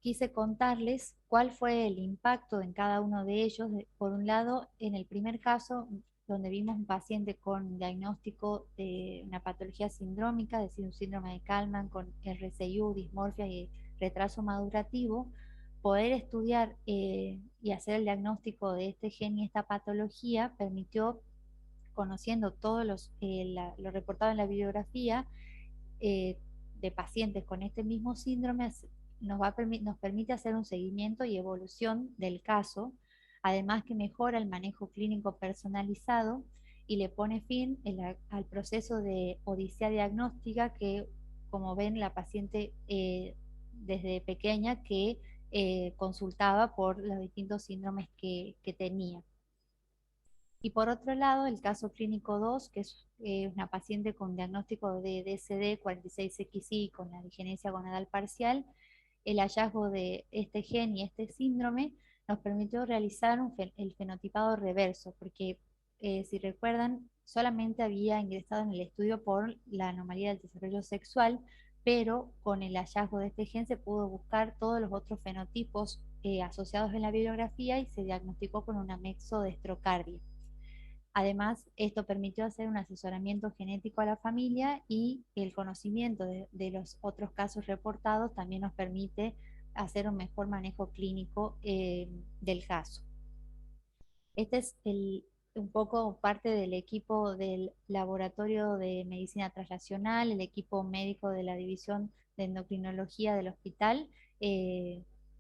quise contarles cuál fue el impacto en cada uno de ellos. Por un lado, en el primer caso, donde vimos un paciente con diagnóstico de una patología sindrómica, es decir, un síndrome de Kallmann con RCU, dismorfia y retraso madurativo, poder estudiar y hacer el diagnóstico de este gen y esta patología permitió, conociendo todos lo reportado en la bibliografía, eh, de pacientes con este mismo síndrome, nos permite hacer un seguimiento y evolución del caso, además que mejora el manejo clínico personalizado y le pone fin al proceso de odisea diagnóstica que, como ven, la paciente desde pequeña que consultaba por los distintos síndromes que tenía. Y por otro lado, el caso clínico 2, que es una paciente con diagnóstico de DSD 46XI con la digenesia gonadal parcial, el hallazgo de este gen y este síndrome nos permitió realizar el fenotipado reverso, porque si recuerdan, solamente había ingresado en el estudio por la anomalía del desarrollo sexual, pero con el hallazgo de este gen se pudo buscar todos los otros fenotipos asociados en la bibliografía y se diagnosticó con un anexo de estrocardia. Además, esto permitió hacer un asesoramiento genético a la familia y el conocimiento de los otros casos reportados también nos permite hacer un mejor manejo clínico del caso. Este es un poco parte del equipo del Laboratorio de Medicina Translacional, el equipo médico de la División de Endocrinología del hospital,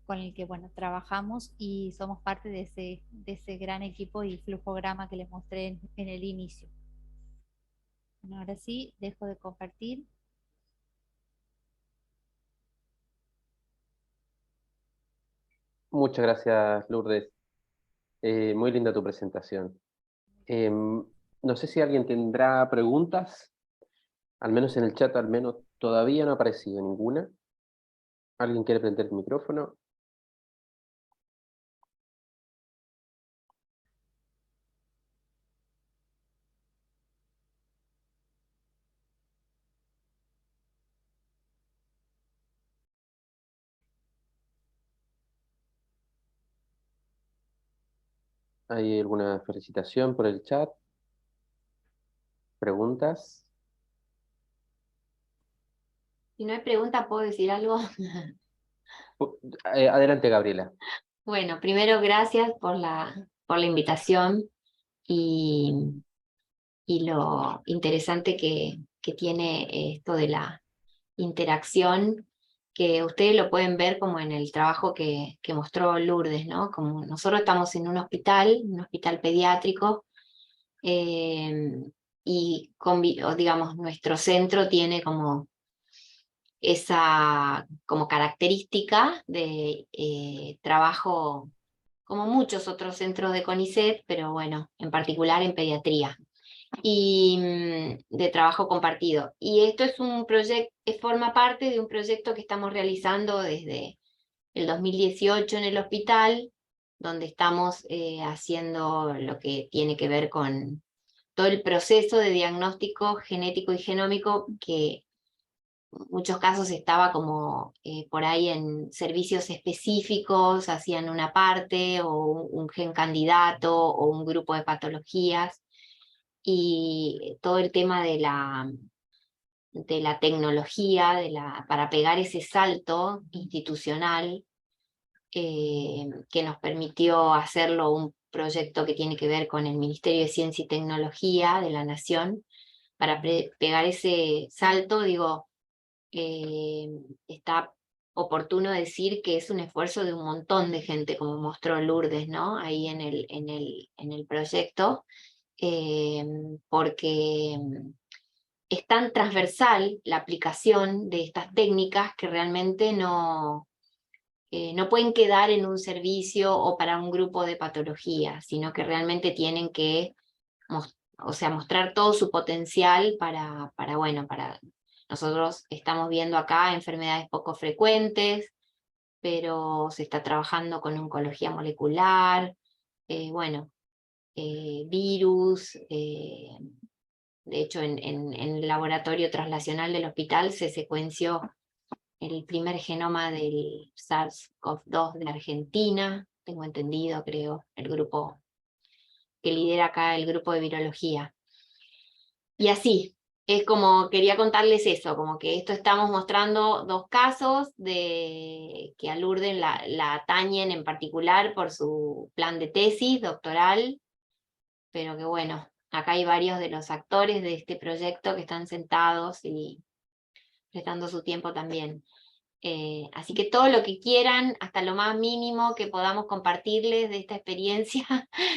con el que bueno, trabajamos y somos parte de ese gran equipo y flujograma que les mostré en el inicio. Bueno, ahora sí, dejo de compartir. Muchas gracias, Lourdes. Muy linda tu presentación. No sé si alguien tendrá preguntas, al menos en el chat, al menos todavía no ha aparecido ninguna. ¿Alguien quiere prender el micrófono? ¿Hay alguna felicitación por el chat? ¿Preguntas? Si no hay pregunta, ¿puedo decir algo? Adelante, Gabriela. Bueno, primero gracias por la invitación y lo interesante que tiene esto de la interacción, que ustedes lo pueden ver como en el trabajo que mostró Lourdes, ¿no? Como nosotros estamos en un hospital pediátrico, y digamos, nuestro centro tiene como esa como característica de trabajo como muchos otros centros de CONICET, pero bueno, en particular en pediatría, y de trabajo compartido. Y esto es un proyecto, forma parte de un proyecto que estamos realizando desde el 2018 en el hospital, donde estamos haciendo lo que tiene que ver con todo el proceso de diagnóstico genético y genómico, que en muchos casos estaba como por ahí en servicios específicos, hacían una parte o un gen candidato o un grupo de patologías, y todo el tema de la tecnología, para pegar ese salto institucional, que nos permitió hacerlo un proyecto que tiene que ver con el Ministerio de Ciencia y Tecnología de la Nación. Para pegar ese salto, digo, está oportuno decir que es un esfuerzo de un montón de gente, como mostró Lourdes, ¿no? Ahí en el proyecto, porque es tan transversal la aplicación de estas técnicas que realmente no pueden quedar en un servicio o para un grupo de patologías, sino que realmente tienen que mostrar todo su potencial para nosotros estamos viendo acá enfermedades poco frecuentes, pero se está trabajando con oncología molecular, virus, de hecho en el laboratorio translacional del hospital se secuenció el primer genoma del SARS-CoV-2 de Argentina, tengo entendido, creo, el grupo que lidera acá el grupo de virología. Y así, es como, quería contarles eso, como que esto estamos mostrando 2 casos que a Lourdes la atañen en particular por su plan de tesis doctoral, pero que bueno, acá hay varios de los actores de este proyecto que están sentados y prestando su tiempo también. Así que todo lo que quieran, hasta lo más mínimo que podamos compartirles de esta experiencia,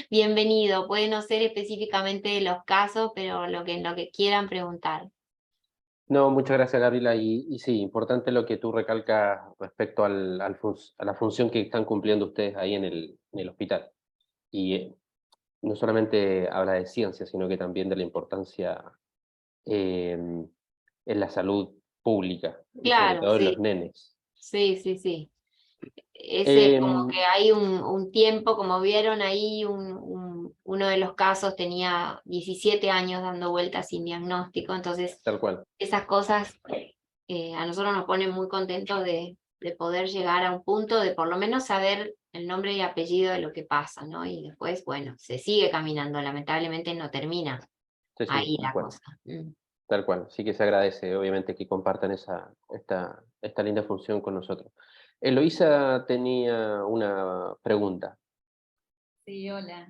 bienvenido. Puede no ser específicamente de los casos, pero lo que quieran preguntar. No, muchas gracias, Gabriela. Y sí, importante lo que tú recalcas respecto a la función que están cumpliendo ustedes ahí en el hospital. Y no solamente habla de ciencia, sino que también de la importancia en la salud pública, y sobre Claro, todo en los sí, nenes. sí, sí, sí. Ese Eh, como que hay un tiempo, como vieron ahí, uno de los casos tenía 17 años dando vueltas sin diagnóstico, entonces Tal cual. esas cosas a nosotros nos ponen muy contentos de poder llegar a un punto de por lo menos saber el nombre y apellido de lo que pasa, ¿no? Y después, bueno, se sigue caminando, lamentablemente no termina Sí, sí, ahí tal la cual. cosa. Tal cual. Sí que se agradece, obviamente, que compartan esta linda función con nosotros. Eloísa tenía una pregunta. Sí, hola.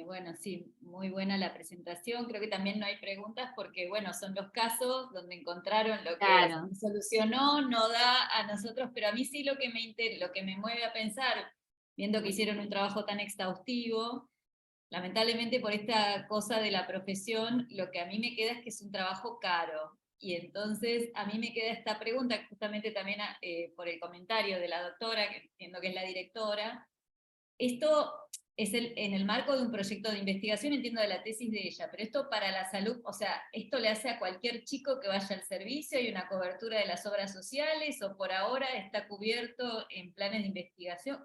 Bueno, sí, muy buena la presentación. Creo que también no hay preguntas porque, bueno, son los casos donde encontraron lo que Claro. se solucionó, no da a nosotros, pero a mí sí lo que me mueve a pensar, viendo que hicieron un trabajo tan exhaustivo, lamentablemente por esta cosa de la profesión, lo que a mí me queda es que es un trabajo caro. Y entonces a mí me queda esta pregunta, justamente también por el comentario de la doctora, que entiendo que es la directora. Esto es en el marco de un proyecto de investigación, entiendo de la tesis de ella, pero esto para la salud, o sea, ¿esto le hace a cualquier chico que vaya al servicio? ¿Hay una cobertura de las obras sociales? ¿O por ahora está cubierto en planes de investigación?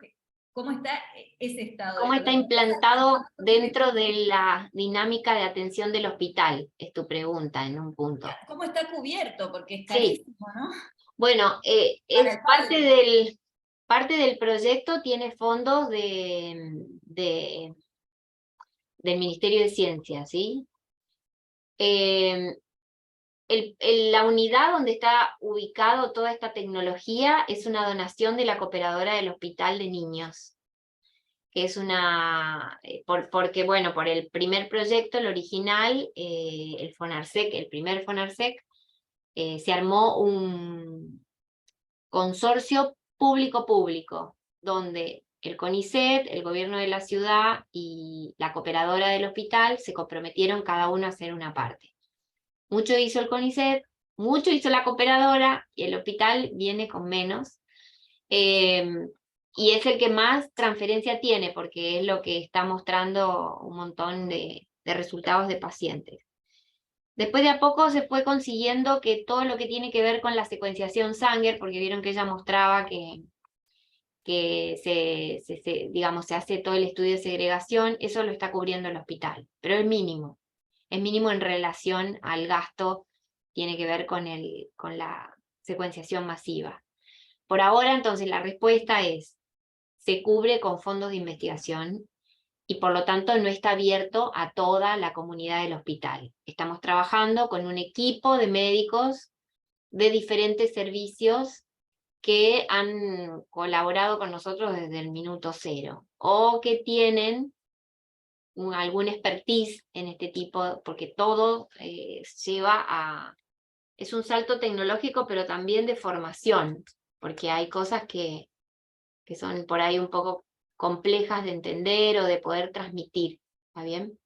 ¿Cómo está ese estado de ¿Cómo lo está que implantado dentro de la dinámica de atención del hospital? Es tu pregunta en un punto. ¿Cómo está cubierto? Porque es Sí, carísimo, ¿no? bueno, Para es el padre. parte del proyecto, tiene fondos del Ministerio de Ciencia, ¿sí? La unidad donde está ubicado toda esta tecnología es una donación de la cooperadora del Hospital de Niños, que es porque bueno, por el primer proyecto, el original, el FONARSEC, el primer FONARSEC, se armó un consorcio público-público, donde el CONICET, el gobierno de la ciudad y la cooperadora del hospital se comprometieron cada uno a hacer una parte. Mucho hizo el CONICET, mucho hizo la cooperadora, y el hospital viene con menos. Y es el que más transferencia tiene, porque es lo que está mostrando un montón de resultados de pacientes. Después de a poco se fue consiguiendo que todo lo que tiene que ver con la secuenciación Sanger, porque vieron que ella mostraba que digamos, se hace todo el estudio de segregación, eso lo está cubriendo el hospital, pero es mínimo en relación al gasto, tiene que ver con la secuenciación masiva. Por ahora, entonces, la respuesta es, se cubre con fondos de investigación y por lo tanto no está abierto a toda la comunidad del hospital. Estamos trabajando con un equipo de médicos de diferentes servicios que han colaborado con nosotros desde el minuto cero, o que tienen algún expertise en este tipo, porque todo es un salto tecnológico, pero también de formación, porque hay cosas que son por ahí un poco complejas de entender o de poder transmitir, ¿está bien?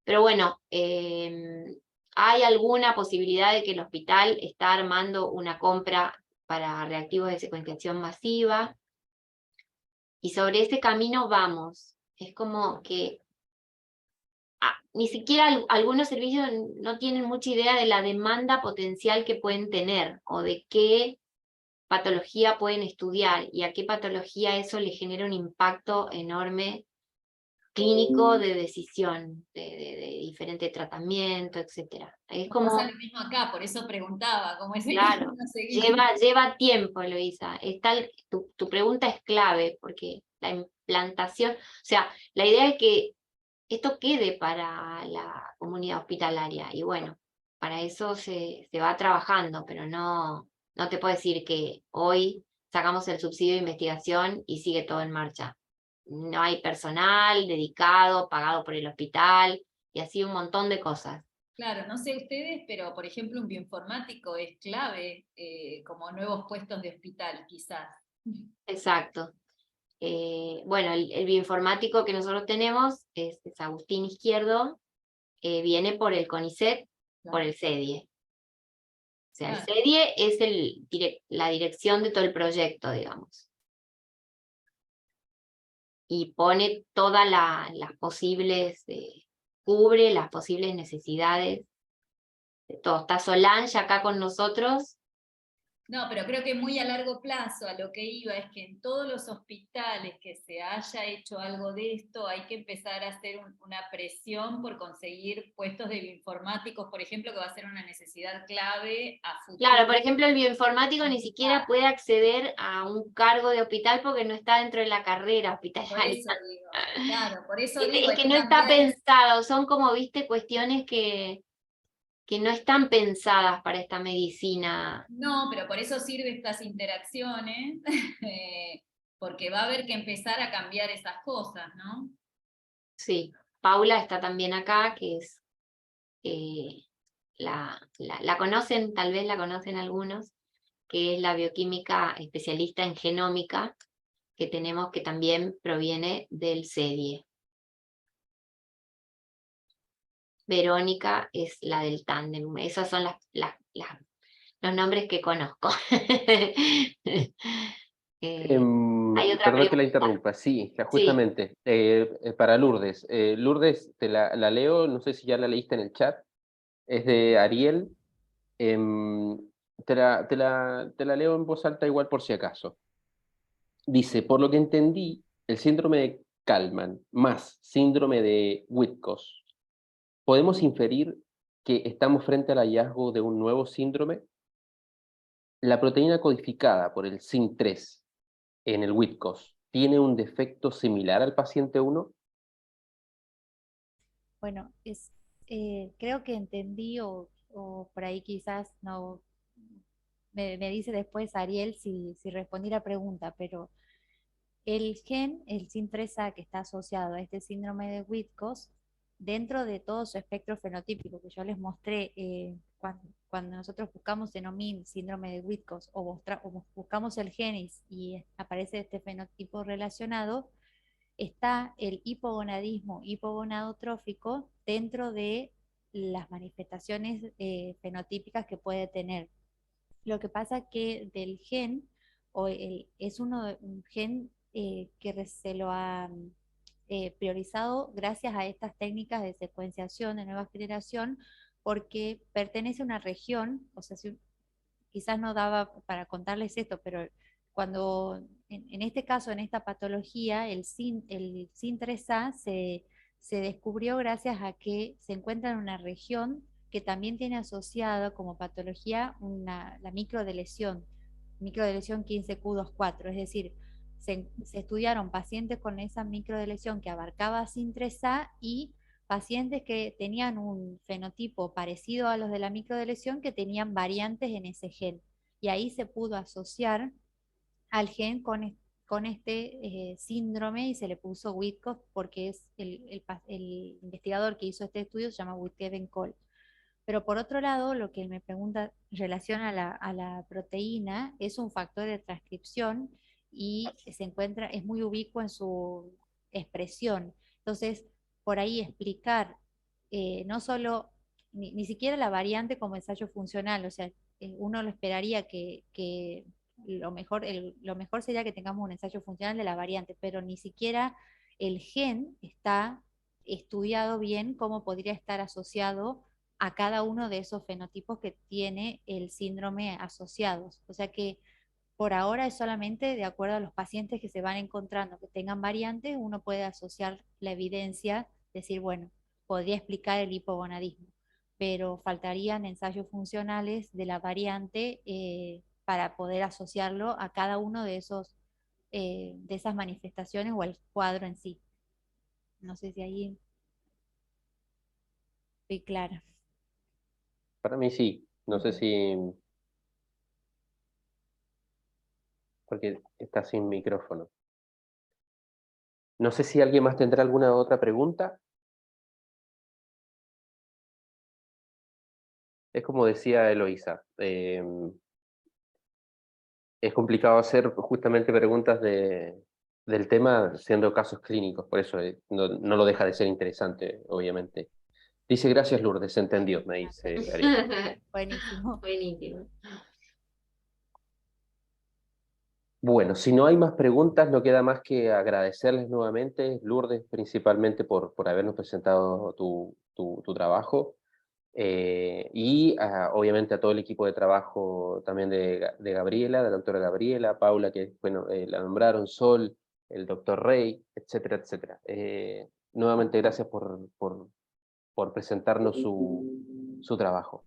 Pero bueno, hay alguna posibilidad de que el hospital está armando una compra para reactivos de secuenciación masiva, y sobre ese camino vamos. Es como que ni siquiera algunos servicios no tienen mucha idea de la demanda potencial que pueden tener o de qué patología pueden estudiar y a qué patología eso le genera un impacto enorme clínico de decisión, de diferente tratamiento, etc. Es Nos pasa como, lo mismo acá, por eso preguntaba, cómo es el claro, camino a seguir. lleva tiempo, Eloísa. Tu pregunta es clave, porque la implantación, o sea, la idea es que esto quede para la comunidad hospitalaria, y bueno, para eso se va trabajando, pero no te puedo decir que hoy sacamos el subsidio de investigación y sigue todo en marcha. No hay personal dedicado, pagado por el hospital, y así un montón de cosas. Claro, no sé ustedes, pero por ejemplo un bioinformático es clave como nuevos puestos de hospital, quizás. Exacto. Bueno, el bioinformático que nosotros tenemos es Agustín Izquierdo, viene por el CONICET, por Claro, el CEDIE. O sea, el claro. CEDIE es la dirección de todo el proyecto, digamos. Y pone todas las posibles, cubre las posibles necesidades de todo. Está Solange acá con nosotros. No, pero creo que muy a largo plazo a lo que iba es que en todos los hospitales que se haya hecho algo de esto hay que empezar a hacer una presión por conseguir puestos de bioinformáticos, por ejemplo, que va a ser una necesidad clave a Claro, por futuro. ejemplo, el bioinformático ni siquiera puede acceder a un cargo de hospital porque no está dentro de la carrera Por hospitalaria. eso digo, claro, por eso digo, Es hay que que no está cambiar pensado, son como, viste, cuestiones que no están pensadas para esta medicina. No, pero por eso sirven estas interacciones, porque va a haber que empezar a cambiar esas cosas, ¿no? Sí, Paula está también acá, que es, la conocen, tal vez la conocen algunos, que es la bioquímica especialista en genómica que tenemos, que también proviene del CEDIE. Verónica es la del tándem. Esos son los nombres que conozco. Hay otra Perdón que la pregunta. interrumpa, sí, que Sí, justamente, para Lourdes. Lourdes, la leo, no sé si ya la leíste en el chat, es de Ariel. em, te la leo en voz alta igual por si acaso. Dice, por lo que entendí, el síndrome de Kallmann más síndrome de Witkos, ¿podemos inferir que estamos frente al hallazgo de un nuevo síndrome? La proteína codificada por el SIN3 en el Witkos tiene un defecto similar al paciente 1. Bueno, creo que entendí o por ahí quizás no, me dice después Ariel si respondí la pregunta, pero el gen, el SIN3A que está asociado a este síndrome de Witkos, dentro de todo su espectro fenotípico que yo les mostré cuando nosotros buscamos en OMIM síndrome de Witkos o buscamos el gen y aparece este fenotipo relacionado, está el hipogonadismo hipogonadotrófico dentro de las manifestaciones fenotípicas que puede tener. Lo que pasa que del gen, es un gen que se lo ha priorizado gracias a estas técnicas de secuenciación de nueva generación, porque pertenece a una región, o sea, si quizás no daba para contarles esto, pero cuando en este caso, en esta patología, el SIN3A se descubrió gracias a que se encuentra en una región que también tiene asociada como patología la microdeleción 15q24, es decir, se estudiaron pacientes con esa microdeleción que abarcaba SIN3A y pacientes que tenían un fenotipo parecido a los de la microdeleción que tenían variantes en ese gen. Y ahí se pudo asociar al gen con este síndrome y se le puso Witkos porque es el investigador que hizo este estudio se llama Witkevin Cole. Pero por otro lado, lo que él me pregunta en relación a la proteína es un factor de transcripción y es muy ubicuo en su expresión. Entonces, por ahí explicar no solo, ni siquiera la variante como ensayo funcional, o sea, uno lo esperaría que lo mejor sería que tengamos un ensayo funcional de la variante, pero ni siquiera el gen está estudiado bien cómo podría estar asociado a cada uno de esos fenotipos que tiene el síndrome asociados. O sea que por ahora es solamente de acuerdo a los pacientes que se van encontrando que tengan variantes, uno puede asociar la evidencia, decir, bueno, podría explicar el hipogonadismo, pero faltarían ensayos funcionales de la variante para poder asociarlo a cada uno de esas manifestaciones o al cuadro en sí. No sé si ahí estoy clara. Para mí sí, no sé si, porque está sin micrófono. No sé si alguien más tendrá alguna otra pregunta. Es como decía Eloísa, es complicado hacer justamente preguntas del tema siendo casos clínicos, por eso no lo deja de ser interesante, obviamente. Dice, gracias Lourdes, se entendió, me dice Ariel. Buenísimo. Buenísimo. Bueno, si no hay más preguntas, no queda más que agradecerles nuevamente, Lourdes, principalmente por habernos presentado tu trabajo, y obviamente a todo el equipo de trabajo también de Gabriela, de la doctora Gabriela, Paula, que bueno, la nombraron, Sol, el doctor Rey, etcétera, etcétera. Nuevamente gracias por presentarnos su trabajo.